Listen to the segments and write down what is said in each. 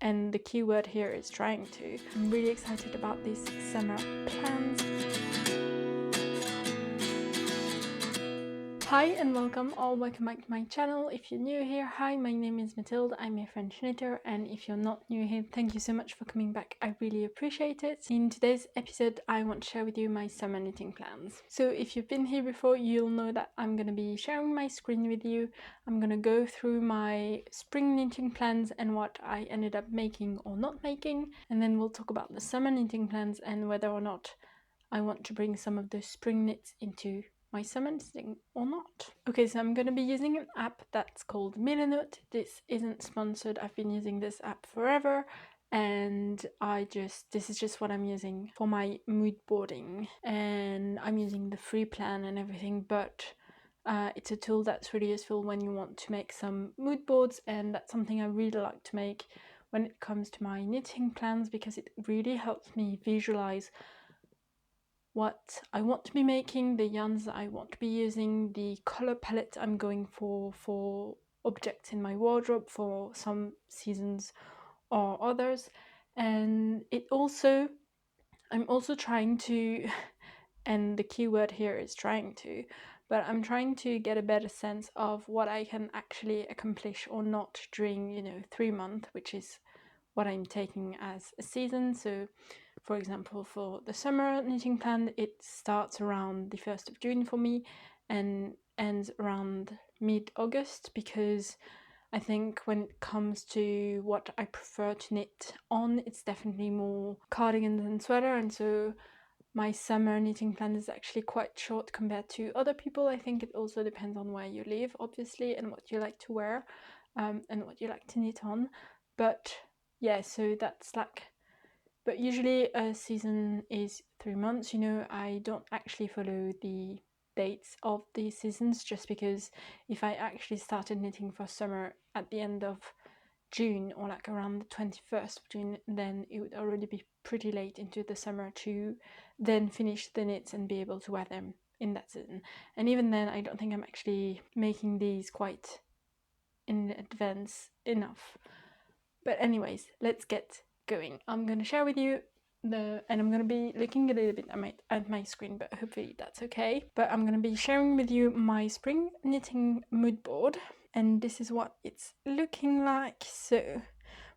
and the key word here is trying to. I'm really excited about these summer plans. Hi and welcome back to my channel. If you're new here, hi, my name is Mathilde, I'm a French knitter, and if you're not new here, thank you so much for coming back, I really appreciate it. In today's episode, I want to share with you my summer knitting plans. So if you've been here before, you'll know that I'm going to be sharing my screen with you. I'm going to go through my spring knitting plans and what I ended up making or not making, and then we'll talk about the summer knitting plans and whether or not I want to bring some of the spring knits into my summer knitting or not. Okay, so I'm going to be using an app that's called Merlot. This isn't sponsored. I've been using this app forever, and this is just what I'm using for my mood boarding, and I'm using the free plan and everything, but it's a tool that's really useful when you want to make some mood boards, and that's something I really like to make when it comes to my knitting plans, because it really helps me visualize what I want to be making, the yarns I want to be using, the color palette I'm going for objects in my wardrobe for some seasons or others. And I'm also trying to, and the key word here is trying to, but I'm trying to get a better sense of what I can actually accomplish or not during 3 months, which is what I'm taking as a season. So for example, for the summer knitting plan, it starts around the 1st of June for me and ends around mid-August, because I think when it comes to what I prefer to knit on, it's definitely more cardigans and sweater, and so my summer knitting plan is actually quite short compared to other people. I think it also depends on where you live, obviously, and what you like to wear, and what you like to knit on. But yeah, so that's like, but usually a season is 3 months. I don't actually follow the dates of the seasons, just because if I actually started knitting for summer at the end of June or like around the 21st of June, then it would already be pretty late into the summer to then finish the knits and be able to wear them in that season. And even then, I don't think I'm actually making these quite in advance enough. But anyways, let's get going. I'm going to share with you and I'm going to be looking a little bit at my screen, but hopefully that's okay. But I'm going to be sharing with you my spring knitting mood board, and this is what it's looking like. So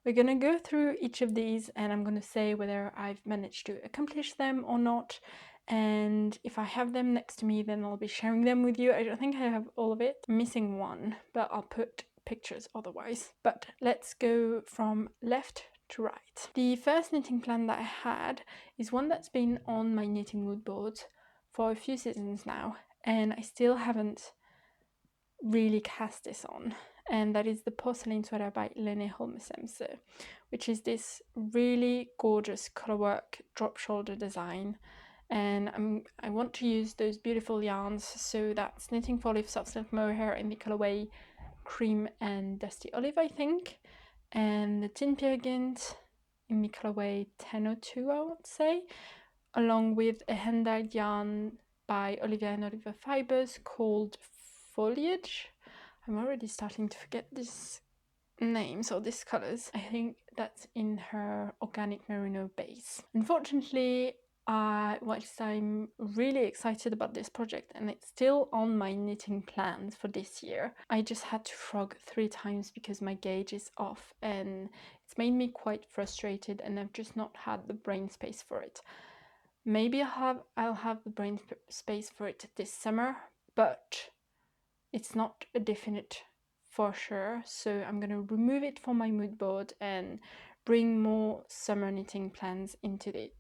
we're going to go through each of these, and I'm going to say whether I've managed to accomplish them or not. And if I have them next to me, then I'll be sharing them with you. I don't think I have all of it. I'm missing one, but I'll put pictures otherwise. But let's go from left to right. The first knitting plan that I had is one that's been on my knitting mood board for a few seasons now, and I still haven't really cast this on, and that is the Porcelain Sweater by Lana, which is this really gorgeous colorwork drop shoulder design. And I want to use those beautiful yarns, so that's Knitting for Live Soft Silk Mohair in the colorway Cream and Dusty Olive, I think, and the Tynn Gynt in the colorway 1002, I would say, along with a hand-dyed yarn by Olivia and Olivia Fibers called Foliage. I'm already starting to forget these names or these colors. I think that's in her organic merino base. Unfortunately, whilst I'm really excited about this project and it's still on my knitting plans for this year, I just had to frog 3 times because my gauge is off, and it's made me quite frustrated, and I've just not had the brain space for it. Maybe I'll have the brain space for it this summer, but it's not a definite for sure, so I'm gonna remove it from my mood board and bring more summer knitting plans into it,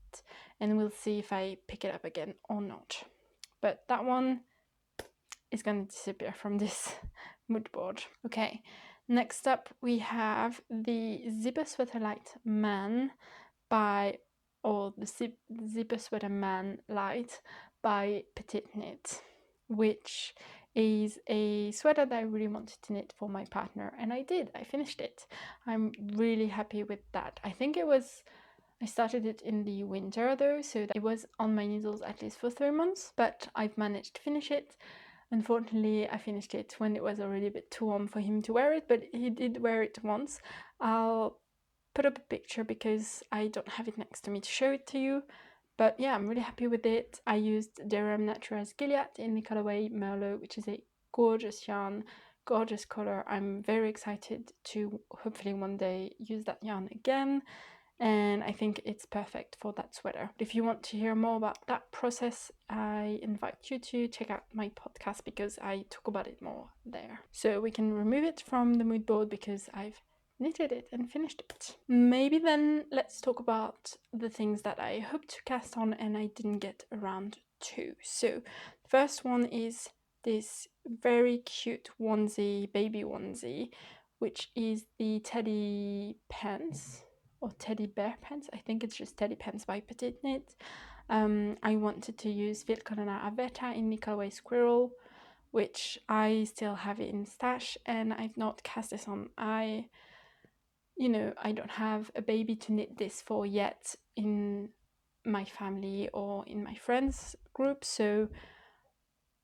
and we'll see if I pick it up again or not. But that one is gonna disappear from this mood board. Okay, next up we have the Zipper Sweater Light Man the Zipper Sweater Man Light by Petite, which is a sweater that I really wanted to knit for my partner, and I did. I finished it. I'm really happy with that. I started it in the winter though, so that it was on my needles at least for 3 months, but I've managed to finish it. Unfortunately, I finished it when it was already a bit too warm for him to wear it, but he did wear it once. I'll put up a picture because I don't have it next to me to show it to you. But yeah, I'm really happy with it. I used Rerum Natura's Gilliatt in the colorway Merlot, which is a gorgeous yarn, gorgeous color. I'm very excited to hopefully one day use that yarn again, and I think it's perfect for that sweater. If you want to hear more about that process, I invite you to check out my podcast because I talk about it more there. So we can remove it from the mood board because I've knitted it and finished it. Maybe then let's talk about the things that I hope to cast on and I didn't get around to. So the first one is this very cute onesie, baby onesie, which is the teddy pants or teddy bear pants. I think it's just teddy pants by Petite Knit. I wanted to use Lana Aveta in the colorway Squirrel, which I still have it in stash and I've not cast this on. I don't have a baby to knit this for yet in my family or in my friends group, so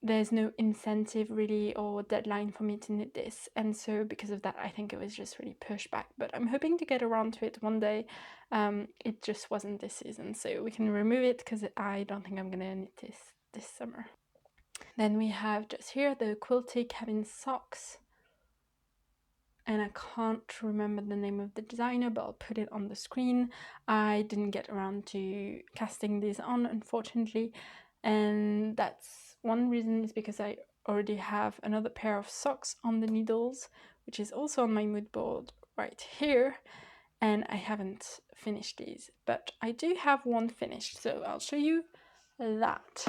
there's no incentive really or deadline for me to knit this, and so because of that I think it was just really pushed back, but I'm hoping to get around to it one day. It just wasn't this season, so we can remove it because I don't think I'm gonna knit this summer. Then we have just here the quilty cabin socks, and I can't remember the name of the designer, but I'll put it on the screen. I didn't get around to casting these on, unfortunately, and that's one reason is because I already have another pair of socks on the needles, which is also on my mood board right here, and I haven't finished these, but I do have one finished, so I'll show you that.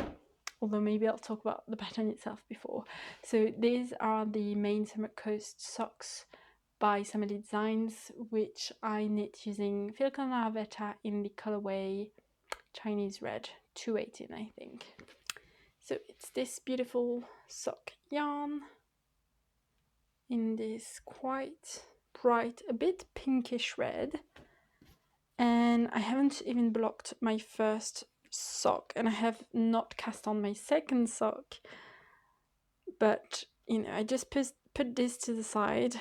Although maybe I'll talk about the pattern itself before. So these are the Maine Summer Coast socks by Somebody Designs, which I knit using Lana Aveta in the colorway Chinese Red 218, I think. So it's this beautiful sock yarn in this quite bright, a bit pinkish red, and I haven't even blocked my first sock, and I have not cast on my second sock, but I just put this to the side,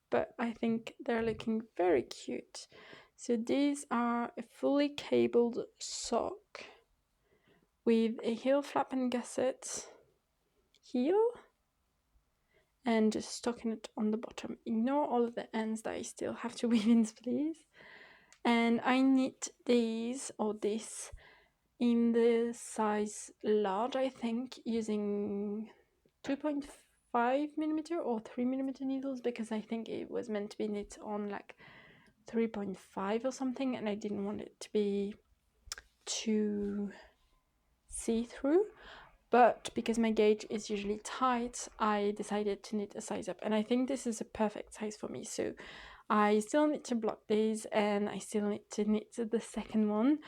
but I think they're looking very cute. So these are a fully cabled sock with a heel flap and gusset heel and just stockinette on the bottom. Ignore all of the ends that I still have to weave in, please. And I knit these or this in the size large, I think, using 2.5mm or 3mm needles, because I think it was meant to be knit on like 3.5 or something, and I didn't want it to be too see-through. But because my gauge is usually tight, I decided to knit a size up, and I think this is a perfect size for me. So I still need to block these, and I still need to knit the second one.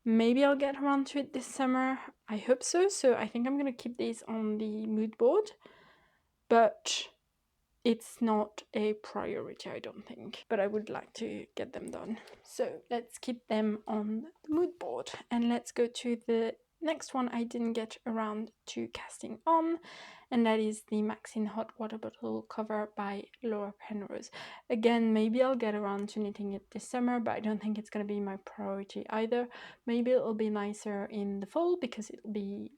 Maybe I'll get around to it this summer. I hope so. So I think I'm gonna keep these on the mood board, but it's not a priority, I don't think, but I would like to get them done. So let's keep them on the mood board, and let's go to the next one I didn't get around to casting on, and that is the Maxine Hot Water Bottle cover by Laura Penrose. Again, maybe I'll get around to knitting it this summer, but I don't think it's going to be my priority either. Maybe it'll be nicer in the fall because it'll be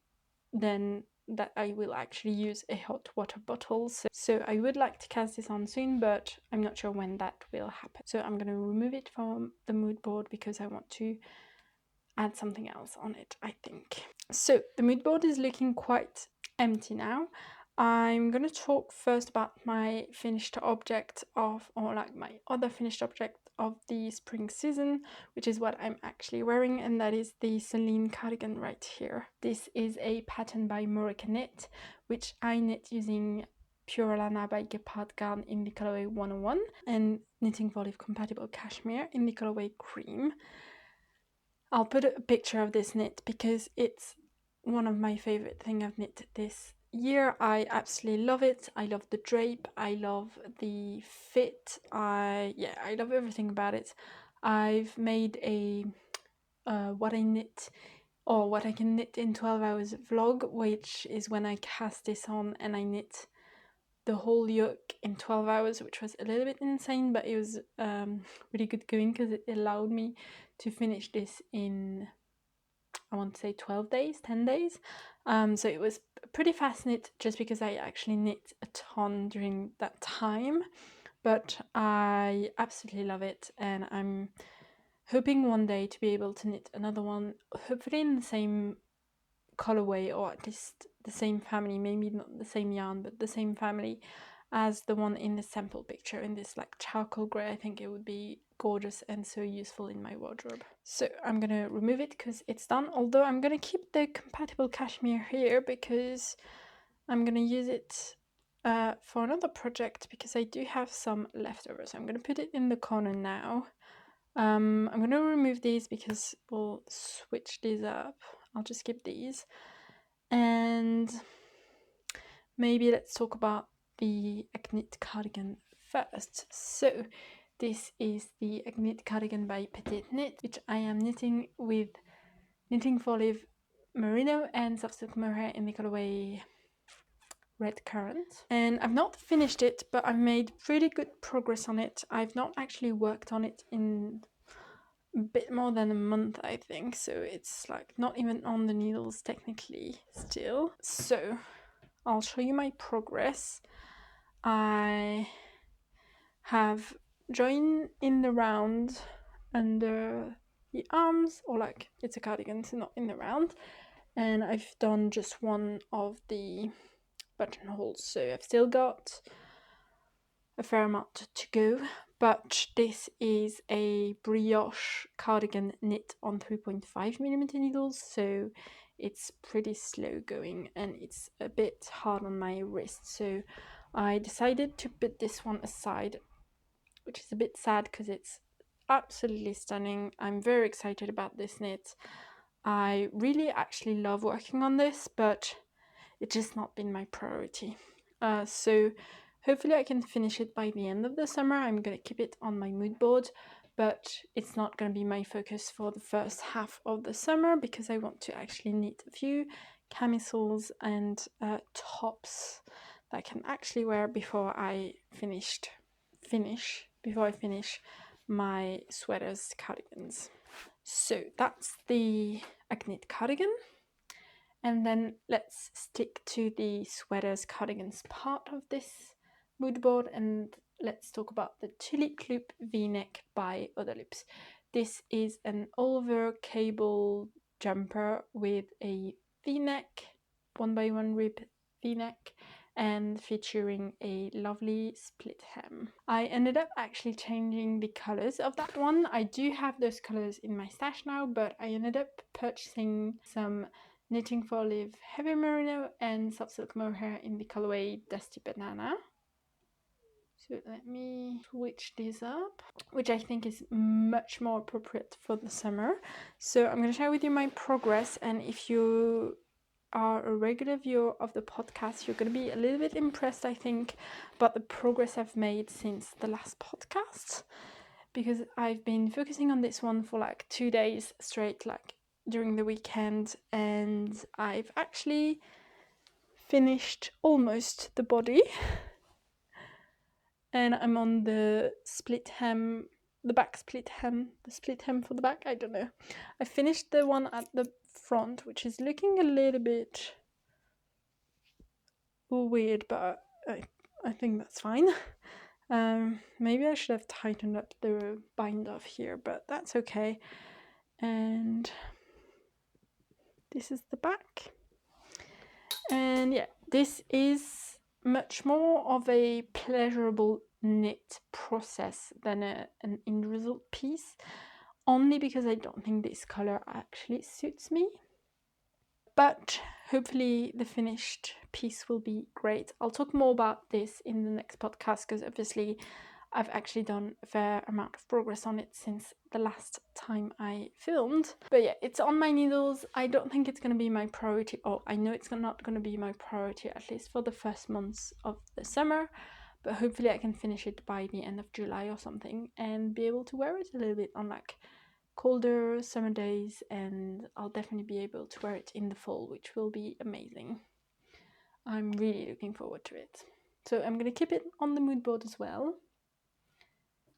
then that I will actually use a hot water bottle. So I would like to cast this on soon, but I'm not sure when that will happen. So I'm going to remove it from the mood board because I want to add something else on it, I think. So the mood board is looking quite empty now. I'm going to talk first about my finished object or like my other finished object of the spring season, which is what I'm actually wearing, and that is the Solene Cardigan right here. This is a pattern by Morecaknit, which I knit using Pura Lana by Gepard Garn in the colorway 101 and Knitting for Life compatible Cashmere in the colorway Cream. I'll put a picture of this knit because it's one of my favorite things I've knit this year. I absolutely love it. I love the drape. I love the fit. I love everything about it. I've made a what I knit or what I can knit in 12 hours vlog, which is when I cast this on and I knit the whole yoke in 12 hours, which was a little bit insane, but it was really good going because it allowed me to finish this in, I want to say 12 days, 10 days. So it was pretty fast knit just because I actually knit a ton during that time, but I absolutely love it, and I'm hoping one day to be able to knit another one, hopefully in the same colorway, or at least the same family, maybe not the same yarn, but the same family as the one in the sample picture, in this like charcoal gray. I think it would be gorgeous and so useful in my wardrobe. So I'm gonna remove it because it's done, although I'm gonna keep the compatible cashmere here because I'm gonna use it for another project, because I do have some leftovers. I'm gonna put it in the corner now. I'm gonna remove these because we'll switch these up. I'll just keep these, and maybe let's talk about the LeKnit cardigan first. So this is the LeKnit cardigan by Petite, which I am knitting with Knitting Foliage Merino and Soft Silk Mohair in the colorway Red Currant. And I've not finished it, but I've made pretty good progress on it. I've not actually worked on it in a bit more than a month, I think, so it's like not even on the needles technically still. So I'll show you my progress. I have joined in the round under the arms, or like it's a cardigan, so not in the round, and I've done just one of the buttonholes, so I've still got a fair amount to go. But this is a brioche cardigan knit on 3.5mm needles, so it's pretty slow going and it's a bit hard on my wrist, so I decided to put this one aside, which is a bit sad because it's absolutely stunning. I'm very excited about this knit. I really actually love working on this, but it's just not been my priority. So hopefully I can finish it by the end of the summer. I'm going to keep it on my mood board, but it's not going to be my focus for the first half of the summer because I want to actually knit a few camisoles and tops that I can actually wear before I finish my sweaters, cardigans. So that's the LeKnit cardigan. And then let's stick to the sweaters, cardigans part of this mood board, and let's talk about the Tulip Loop V-neck by Other Loops. This is an over cable jumper with a V-neck, 1x1 rib V-neck, and featuring a lovely split hem. I ended up actually changing the colors of that one. I do have those colors in my stash now, but I ended up purchasing some Knitting Foliage Heavy Merino and Soft Silk Mohair in the colorway Dusty Banana. So let me switch this up, which I think is much more appropriate for the summer. So I'm going to share with you my progress, and if you are a regular viewer of the podcast, you're going to be a little bit impressed, I think, about the progress I've made since the last podcast, because I've been focusing on this one for like 2 days straight, like during the weekend, and I've actually finished almost the body, and I'm on the split hem, the back split hem, the split hem for the back, I don't know. I finished the one at the front, which is looking a little bit weird, but I think that's fine. Maybe I should have tightened up the bind off here, but that's okay. And this is the back, and yeah, this is much more of a pleasurable knit process than an end result piece, only because I don't think this color actually suits me, but hopefully the finished piece will be great. I'll talk more about this in the next podcast because obviously I've actually done a fair amount of progress on it since the last time I filmed. But yeah, it's on my needles. I don't think it's going to be my priority, or I know it's not going to be my priority, at least for the first months of the summer, but hopefully I can finish it by the end of July or something and be able to wear it a little bit on like colder summer days, and I'll definitely be able to wear it in the fall, which will be amazing. I'm really looking forward to it. So I'm going to keep it on the mood board as well.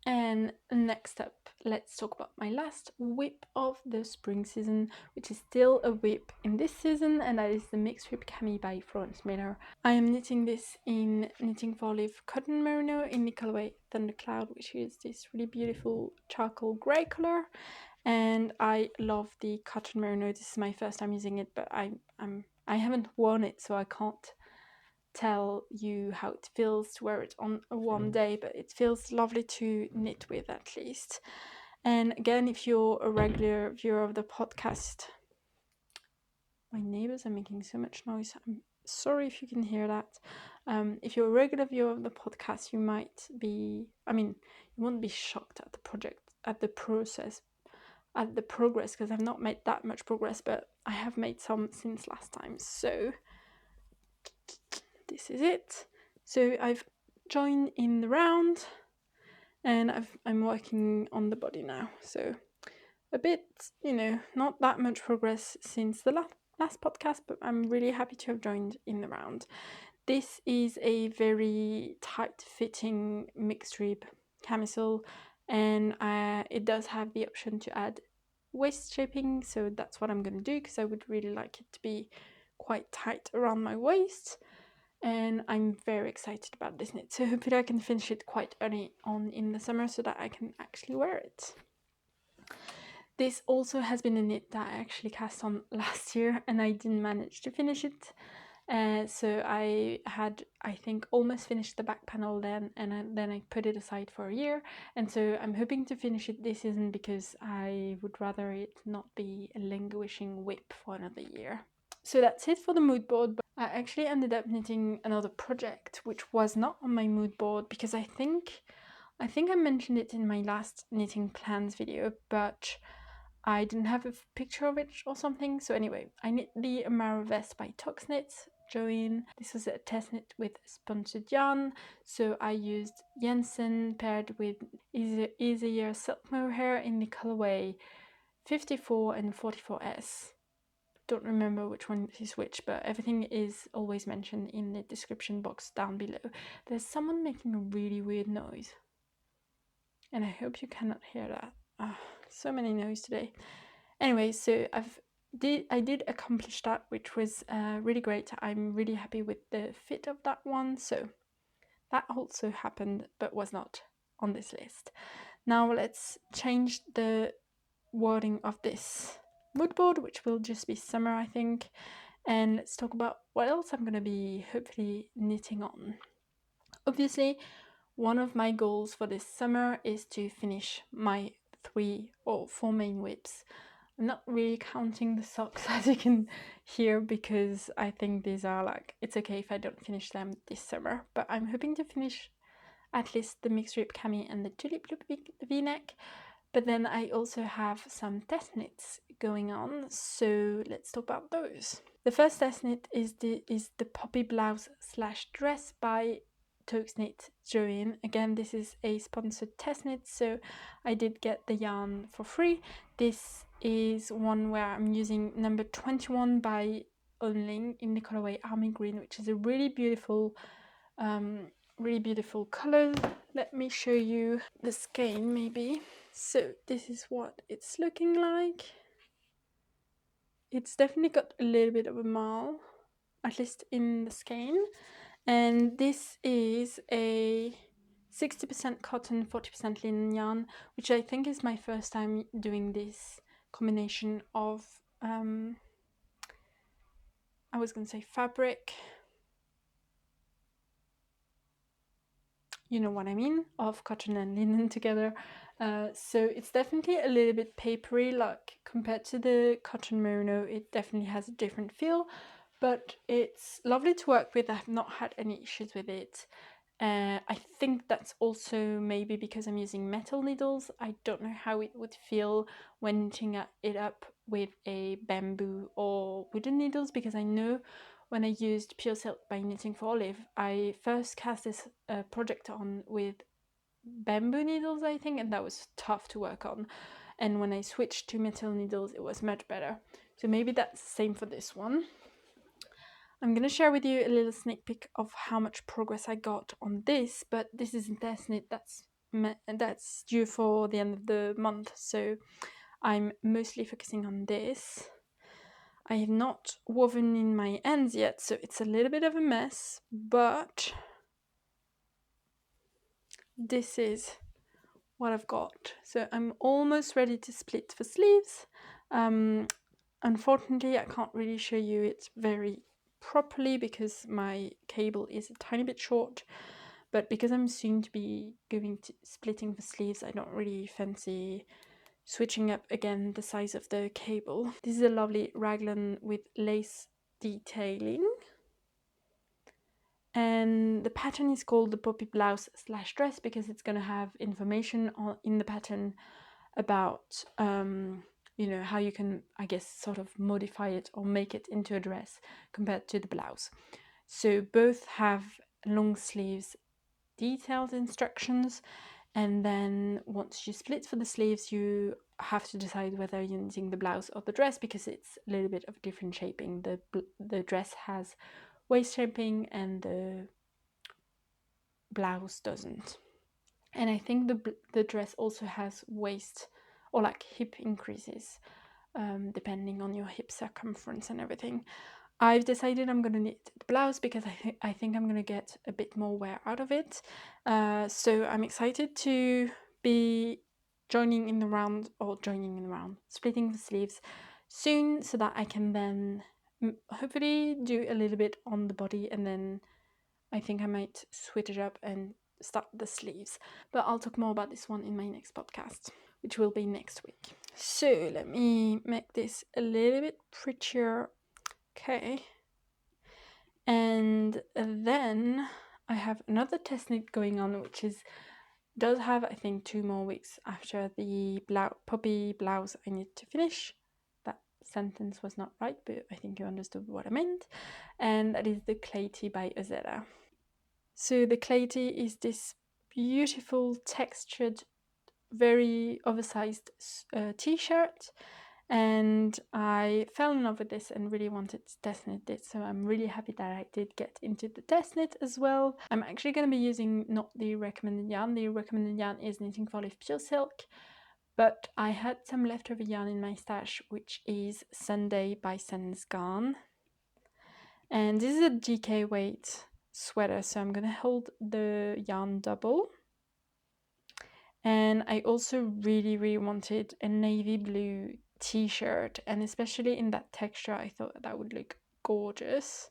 And next up, let's talk about my last whip of the spring season, which is still a whip in this season, and that is the Mixed Whip Cami by Florence Miller. I am knitting this in Knitting for Olive Cotton Merino in the colorway Thundercloud, which is this really beautiful charcoal grey color. And I love the cotton merino. This is my first time using it, but I haven't worn it, so I can't tell you how it feels to wear it on a warm day, but it feels lovely to knit with at least. And again, if you're a regular viewer of the podcast, my neighbors are making so much noise. I'm sorry if you can hear that. If you're a regular viewer of the podcast, you might be, you won't be shocked at the project, at the process, at the progress, because I've not made that much progress, but I have made some since last time. So this is it. So I've joined in the round, and I'm working on the body now. So a bit, not that much progress since the last podcast, but I'm really happy to have joined in the round. This is a very tight fitting mixed rib camisole, and it does have the option to add waist shaping, so that's what I'm going to do, because I would really like it to be quite tight around my waist. And I'm very excited about this knit, so hopefully I can finish it quite early on in the summer so that I can actually wear it. This also has been a knit that I actually cast on last year, and I didn't manage to finish it. So I had, I think, almost finished the back panel then, and then I put it aside for a year. And so I'm hoping to finish it this season, because I would rather it not be a languishing whip for another year. So that's it for the mood board. But I actually ended up knitting another project, which was not on my mood board, because I think I mentioned it in my last knitting plans video, but I didn't have a picture of it or something. So anyway, I knit the Amara vest by Toxknit. Join. This was a test knit with sponsored yarn, so I used Jensen paired with Easier Silk Mohair in the colorway 54 and 44S. Don't remember which one is which, but everything is always mentioned in the description box down below. There's someone making a really weird noise, and I hope you cannot hear that. So many noise today. Anyway, so I did accomplish that, which was really great. I'm really happy with the fit of that one. So that also happened, but was not on this list. Now let's change the wording of this mood board, which will just be summer, I think. And let's talk about what else I'm going to be hopefully knitting on. Obviously, one of my goals for this summer is to finish my 3 or 4 main whips. I'm not really counting the socks, as you can hear, because I think these are like, it's okay if I don't finish them this summer, but I'm hoping to finish at least the mixed rib cami and the tulip loop v-neck. But then I also have some test knits going on, so let's talk about those. The first test knit is the poppy blouse / dress by Toxknit Join. Again, this is a sponsored test knit, so I did get the yarn for free. This is one where I'm using number 21 by Onling in the colorway Army Green, which is a really beautiful color. Let me show you the skein maybe. So this is what it's looking like. It's definitely got a little bit of a marl, at least in the skein. And this is a 60% cotton, 40% linen yarn, which I think is my first time doing this combination of, I was going to say fabric, you know what I mean, of cotton and linen together. So it's definitely a little bit papery, like compared to the cotton merino, it definitely has a different feel, but it's lovely to work with. I have not had any issues with it. I think that's also maybe because I'm using metal needles. I don't know how it would feel when knitting it up with a bamboo or wooden needles, because I know when I used Pure Silk by Knitting for Olive, I first cast this project on with bamboo needles, I think, and that was tough to work on. And when I switched to metal needles, it was much better. So maybe that's the same for this one. I'm going to share with you a little sneak peek of how much progress I got on this, but this is a test knit that's due for the end of the month, so I'm mostly focusing on this. I have not woven in my ends yet, so it's a little bit of a mess, but this is what I've got. So I'm almost ready to split for sleeves. Unfortunately, I can't really show you it very properly because my cable is a tiny bit short, but because I'm soon to be going to splitting for sleeves, I don't really fancy switching up again the size of the cable. This is a lovely raglan with lace detailing, and the pattern is called the poppy blouse / dress because it's going to have information in the pattern about you know, how you can, I guess, sort of modify it or make it into a dress compared to the blouse. So both have long sleeves detailed instructions, and then once you split for the sleeves, you have to decide whether you're using the blouse or the dress because it's a little bit of different shaping. The dress has waist shaping and the blouse doesn't. And I think the dress also has waist or like hip increases, depending on your hip circumference and everything. I've decided I'm going to knit the blouse because I think I'm going to get a bit more wear out of it. So I'm excited to be splitting the sleeves soon so that I can then hopefully do a little bit on the body, and then I think I might switch it up and start the sleeves. But I'll talk more about this one in my next podcast, which will be next week. So let me make this a little bit prettier. Okay. And then I have another test knit going on, which does have, I think, 2 more weeks after the poppy blouse I need to finish. That sentence was not right, but I think you understood what I meant. And that is the Clay Tee by Ozella. So the Clay Tee is this beautiful textured, very oversized t-shirt, and I fell in love with this and really wanted to test knit it, so I'm really happy that I did get into the test knit as well. I'm actually going to be using not the recommended yarn. The recommended yarn is Knitting for Life Pure Silk, but I had some leftover yarn in my stash, which is Sunday by Sandnes Garn, and this is a DK weight sweater, so I'm going to hold the yarn double. And I also really wanted a navy blue t-shirt, and especially in that texture I thought that would look gorgeous.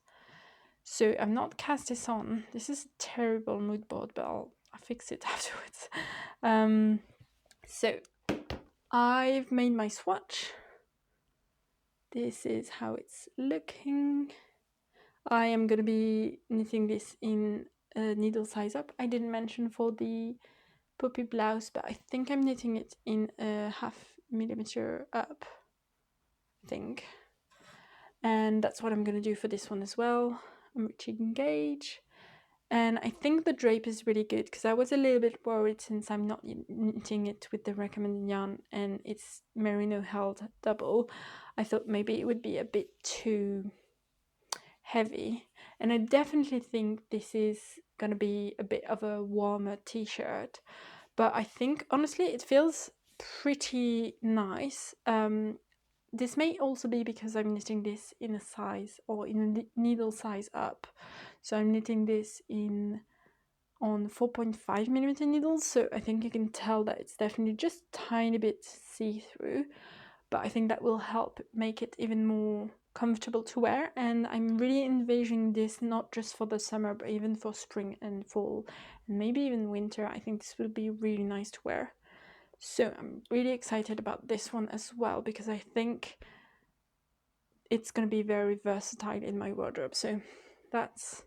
So I've not cast this on. This is a terrible mood board, but I'll fix it afterwards. So I've made my swatch. This is how it's looking. I am going to be knitting this in a needle size up. I didn't mention for the poppy blouse, but I think I'm knitting it in a 0.5 millimeter up, I think. And that's what I'm going to do for this one as well. I'm reaching gauge. And I think the drape is really good because I was a little bit worried since I'm not knitting it with the recommended yarn and it's Merino held double. I thought maybe it would be a bit too heavy. And I definitely think this is going to be a bit of a warmer t-shirt. But I think, honestly, it feels pretty nice. This may also be because I'm knitting this in a size or in a needle size up. So I'm knitting this on 4.5 millimeter needles. So I think you can tell that it's definitely just a tiny bit see-through. But I think that will help make it even more comfortable to wear. And I'm really envisioning this not just for the summer, but even for spring and fall, and maybe even winter. I think this will be really nice to wear. So I'm really excited about this one as well because I think it's going to be very versatile in my wardrobe. So that's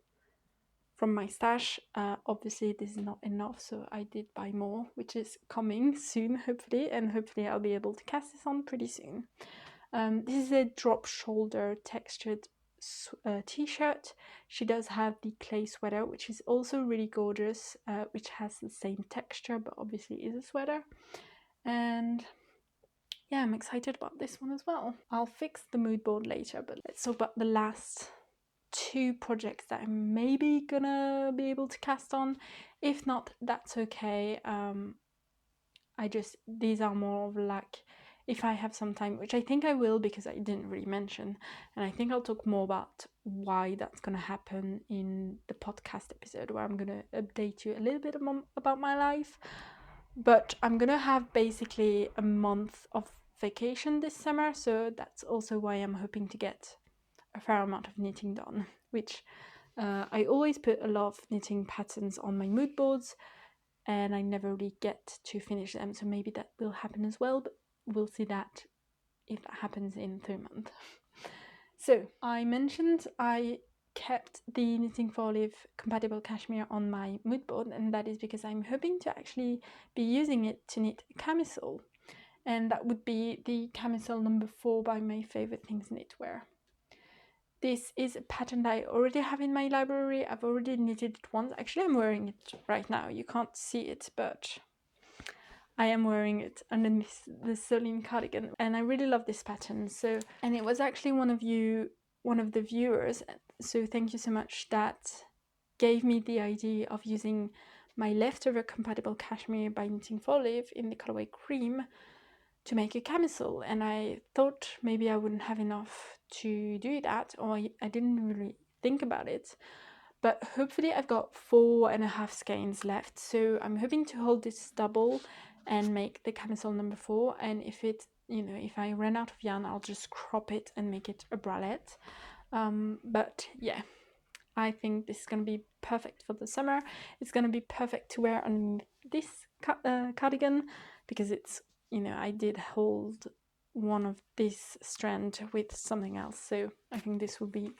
from my stash. Obviously this is not enough, so I did buy more, which is coming soon, hopefully, and hopefully I'll be able to cast this on pretty soon. This is a drop shoulder textured t-shirt. She does have the clay sweater, which is also really gorgeous, which has the same texture but obviously is a sweater. And yeah, I'm excited about this one as well. I'll fix the mood board later, but let's talk about the last 2 projects that I'm maybe gonna be able to cast on. If not, that's okay. These are more of like if I have some time, which I think I will because I didn't really mention, and I think I'll talk more about why that's gonna happen in the podcast episode where I'm gonna update you a little bit about my life. But I'm gonna have basically a month of vacation this summer, so that's also why I'm hoping to get a fair amount of knitting done, which I always put a lot of knitting patterns on my mood boards and I never really get to finish them, so maybe that will happen as well, but we'll see that if that happens in 3 months. So I mentioned I kept the Knitting for Olive compatible cashmere on my mood board, and that is because I'm hoping to actually be using it to knit a camisole, and that would be the camisole number 4 by my favorite things knitwear. This is a pattern that I already have in my library. I've already knitted it once. Actually, I'm wearing it right now. You can't see it, but I am wearing it underneath the Solene cardigan, and I really love this pattern. And it was actually one of the viewers, so thank you so much, that gave me the idea of using my leftover compatible cashmere by Knitting for Olive in the colorway cream to make a camisole, and I thought maybe I wouldn't have enough to do that, or I didn't really think about it, but hopefully I've got 4.5 skeins left, so I'm hoping to hold this double and make the camisole number 4, and if I run out of yarn, I'll just crop it and make it a bralette. But yeah, I think this is going to be perfect for the summer. It's going to be perfect to wear on this cardigan because it's, I did hold one of this strand with something else, so I think this will be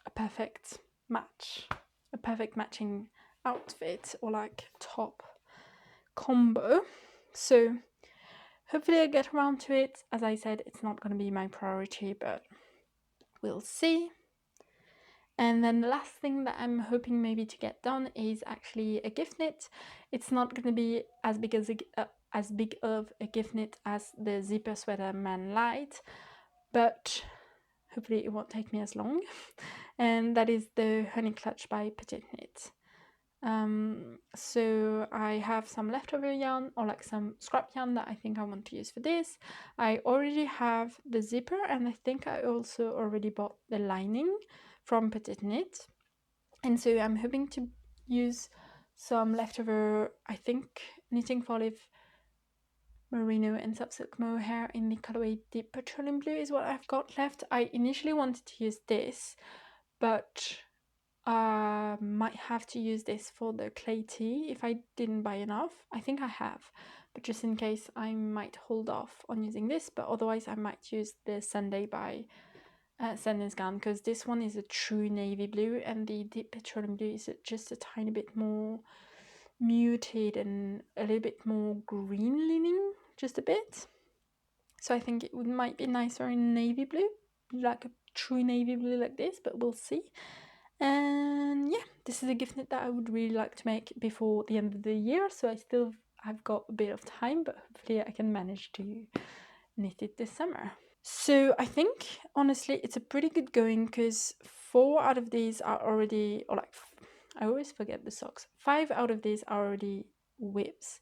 a perfect match, a perfect matching outfit or like top combo. So hopefully I get around to it. As I said, it's not going to be my priority, but we'll see. And then the last thing that I'm hoping maybe to get done is actually a gift knit. It's not going to be as big of a gift knit as the zipper sweater Man Light, but hopefully it won't take me as long. And that is the Honey Clutch by Petite. So I have some leftover yarn, or like some scrap yarn, that I think I want to use for this. I already have the zipper, and I think I also already bought the lining from Petite, and so I'm hoping to use some leftover, I think, Knitting for Olive Merino and Subsilk Mohair in the colorway Deep Petroleum Blue is what I've got left. I initially wanted to use this, but I might have to use this for the clay tea if I didn't buy enough. I think I have, but just in case I might hold off on using this, but otherwise I might use the Sunday by Sandnes Garn, because this one is a true navy blue and the Deep Petroleum Blue is just a tiny bit more muted and a little bit more green leaning, just a bit. So I think it might be nicer in navy blue, like a true navy blue like this, but we'll see. And yeah, this is a gift knit that I would really like to make before the end of the year, so I've got a bit of time, but hopefully I can manage to knit it this summer. So I think honestly it's a pretty good going, because 4 out of these are already, or like, I always forget the socks, 5 out of these are already whips.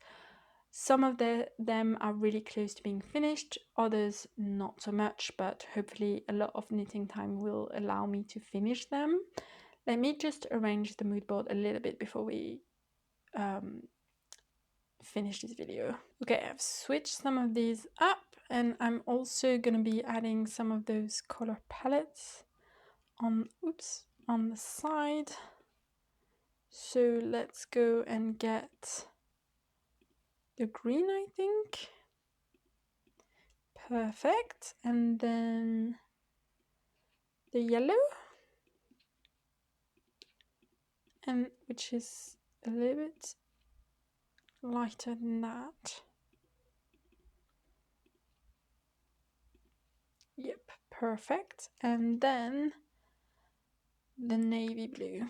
Some of them are really close to being finished, others not so much, but hopefully a lot of knitting time will allow me to finish them. Let me just arrange the mood board a little bit before we finish this video. Okay, I've switched some of these up, and I'm also going to be adding some of those color palettes on the side. So let's go and get the green, I think. Perfect. And then the yellow, and which is a little bit lighter than that. Yep, perfect. And then the navy blue.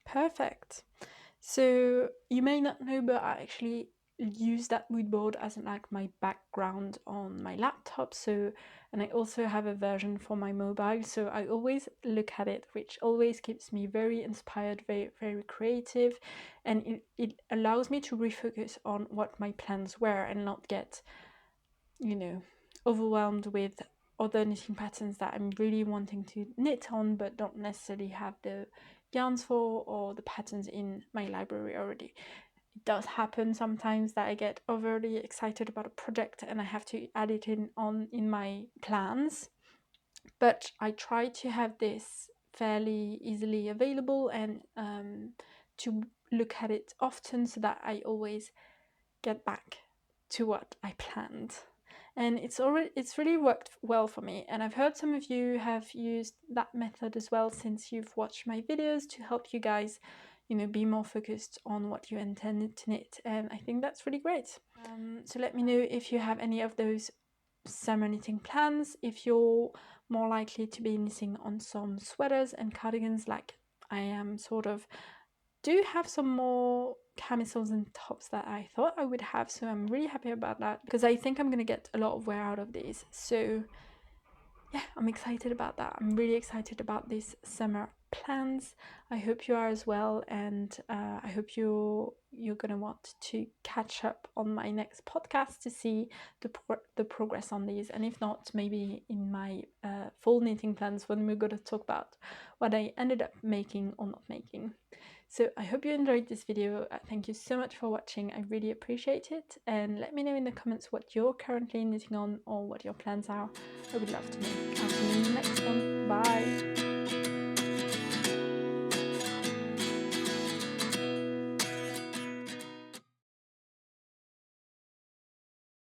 Perfect. So you may not know, but I actually use that mood board as like my background on my laptop. So, and I also have a version for my mobile, so I always look at it, which always keeps me very inspired, very creative, and it allows me to refocus on what my plans were and not get, you know, overwhelmed with other knitting patterns that I'm really wanting to knit on but don't necessarily have the yarns for or the patterns in my library already. It does happen sometimes that I get overly excited about a project and I have to add it in my plans, but I try to have this fairly easily available and to look at it often so that I always get back to what I planned. And it's really worked well for me, and I've heard some of you have used that method as well since you've watched my videos to help you guys, you know, be more focused on what you intended to knit, and I think that's really great. So let me know if you have any of those summer knitting plans, if you're more likely to be knitting on some sweaters and cardigans like I am. Sort of do have some more camisoles and tops that I thought I would have, so I'm really happy about that because I think I'm gonna get a lot of wear out of these. So yeah, I'm excited about that. I'm really excited about these summer plans. I hope you are as well, and I hope you're gonna want to catch up on my next podcast to see the progress on these, and if not, maybe in my fall knitting plans when we're gonna talk about what I ended up making or not making. So I hope you enjoyed this video. Thank you so much for watching. I really appreciate it, and let me know in the comments what you're currently knitting on or what your plans are. I would love to know. I'll see you in the next one. Bye!